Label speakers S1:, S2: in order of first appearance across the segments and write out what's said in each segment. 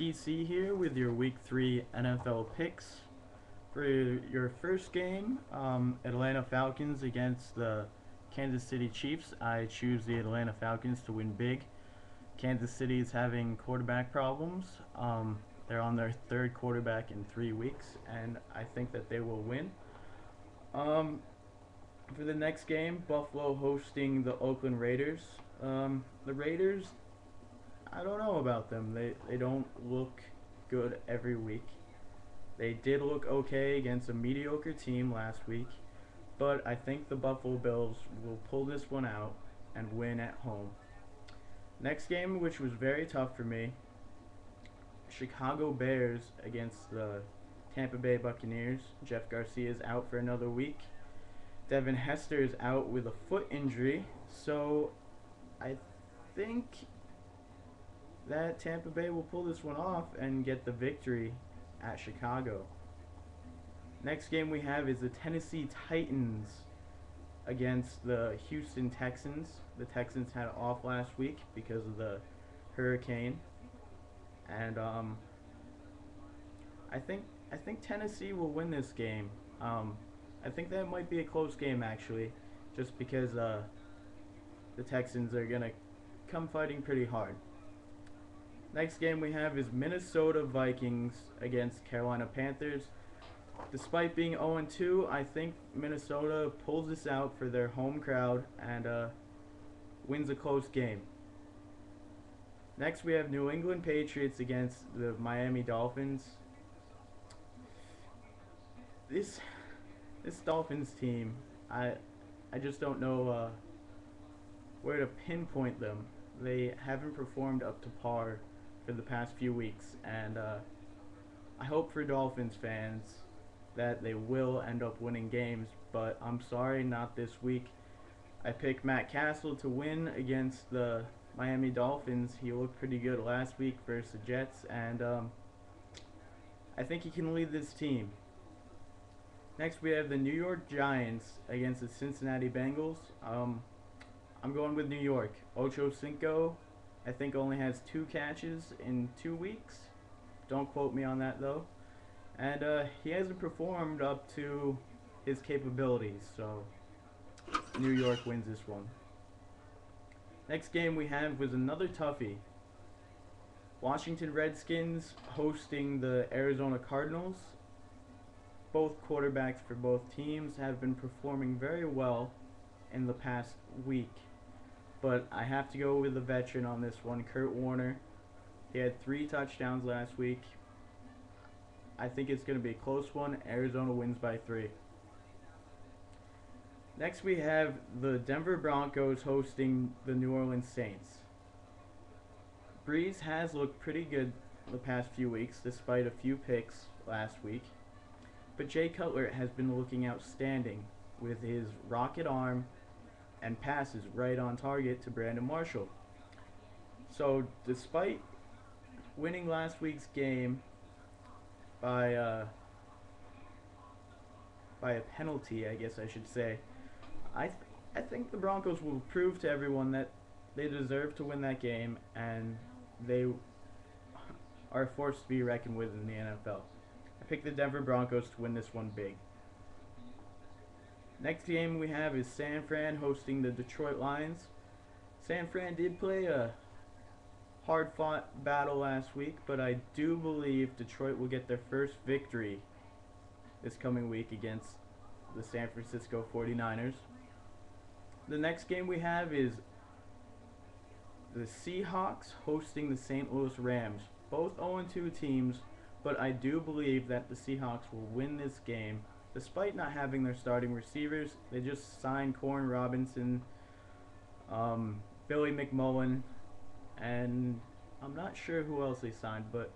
S1: TC here with your Week 3 NFL picks. For your first game, Atlanta Falcons against the Kansas City Chiefs, I choose the Atlanta Falcons to win big. Kansas City is having quarterback problems. They're on their third quarterback in 3 weeks, and I think that they will win. For the next game, Buffalo hosting the Oakland Raiders. The Raiders, I don't know about them. They don't look good every week. They did look okay against a mediocre team last week, but I think the Buffalo Bills will pull this one out and win at home. Next game, which was very tough for me, Chicago Bears against the Tampa Bay Buccaneers. Jeff Garcia is out for another week. Devin Hester is out with a foot injury, so I think that Tampa Bay will pull this one off and get the victory at Chicago. Next game we have is the Tennessee Titans against the Houston Texans. The Texans had off last week because of the hurricane, and I think Tennessee will win this game. I think that might be a close game actually, just because the Texans are gonna come fighting pretty hard. Next game we have is Minnesota Vikings against Carolina Panthers. Despite being 0-2, I think Minnesota pulls this out for their home crowd and wins a close game. Next we have New England Patriots against the Miami Dolphins. This Dolphins team, I just don't know where to pinpoint them. They haven't performed up to par for the past few weeks, and I hope for Dolphins fans that they will end up winning games, but I'm sorry, not this week. I picked Matt Castle to win against the Miami Dolphins. He looked pretty good last week versus the Jets, and I think he can lead this team. Next we have the New York Giants against the Cincinnati Bengals. I'm going with New York. Ocho Cinco, I think, only has 2 catches in 2 weeks. Don't quote me on that though. And he hasn't performed up to his capabilities, so New York wins this one. Next game we have was another toughie. Washington Redskins hosting the Arizona Cardinals. Both quarterbacks for both teams have been performing very well in the past week, but I have to go with the veteran on this one, Kurt Warner. He had 3 touchdowns last week. I think it's going to be a close one. Arizona wins by 3. Next we have the Denver Broncos hosting the New Orleans Saints. Breeze has looked pretty good the past few weeks despite a few picks last week, but Jay Cutler has been looking outstanding with his rocket arm and passes right on target to Brandon Marshall. So despite winning last week's game by a penalty, I guess I should say, I think the Broncos will prove to everyone that they deserve to win that game, and they are a force to be reckoned with in the NFL. I picked the Denver Broncos to win this one big. Next game we have is San Fran hosting the Detroit Lions. San Fran did play a hard-fought battle last week, but I do believe Detroit will get their first victory this coming week against the San Francisco 49ers. The next game we have is the Seahawks hosting the St. Louis Rams. Both 0-2 teams, but I do believe that the Seahawks will win this game. Despite not having their starting receivers, they just signed Corn Robinson, Billy McMullen, and I'm not sure who else they signed, but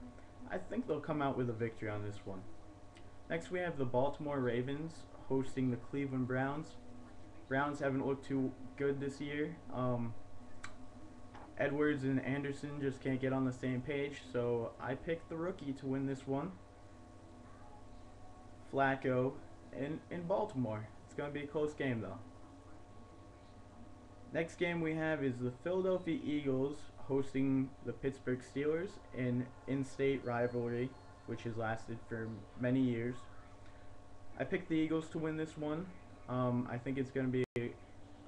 S1: I think they'll come out with a victory on this one. Next we have the Baltimore Ravens hosting the Cleveland Browns. Browns haven't looked too good this year. Edwards and Anderson just can't get on the same page, so I picked the rookie to win this one, Flacco, in Baltimore. It's going to be a close game though. Next game we have is the Philadelphia Eagles hosting the Pittsburgh Steelers in in-state rivalry, which has lasted for many years. I picked the Eagles to win this one. I think it's going to be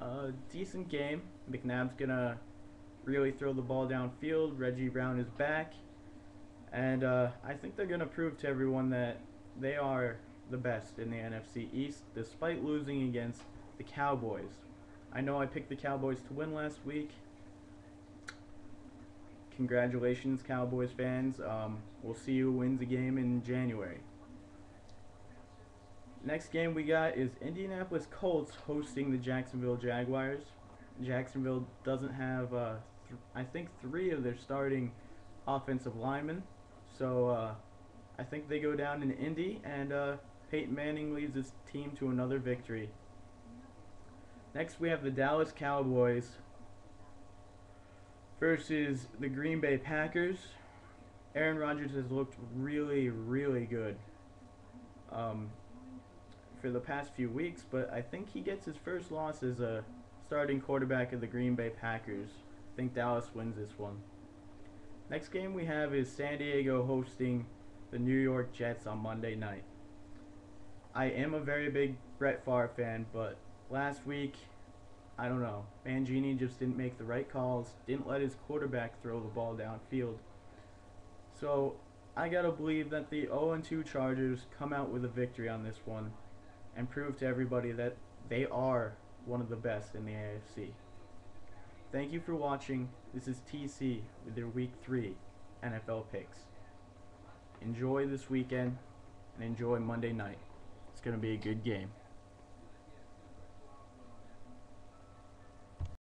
S1: a decent game. McNabb's going to really throw the ball downfield. Reggie Brown is back. And I think they're going to prove to everyone that they are the best in the NFC East, despite losing against the Cowboys. I know I picked the Cowboys to win last week. Congratulations, Cowboys fans. We'll see who wins the game in January. Next game we got is Indianapolis Colts hosting the Jacksonville Jaguars. Jacksonville doesn't have, I think, 3 of their starting offensive linemen. So I think they go down in Indy, and Peyton Manning leads his team to another victory. Next we have the Dallas Cowboys versus the Green Bay Packers. Aaron Rodgers has looked really, really good for the past few weeks, but I think he gets his first loss as a starting quarterback of the Green Bay Packers. I think Dallas wins this one. Next game we have is San Diego hosting the New York Jets on Monday night. I am a very big Brett Favre fan, but last week, I don't know, Mangini just didn't make the right calls, didn't let his quarterback throw the ball downfield. So I gotta believe that the 0-2 Chargers come out with a victory on this one and prove to everybody that they are one of the best in the AFC. Thank you for watching. This is TC with your Week 3 NFL picks. Enjoy this weekend and enjoy Monday night. It's going to be a good game.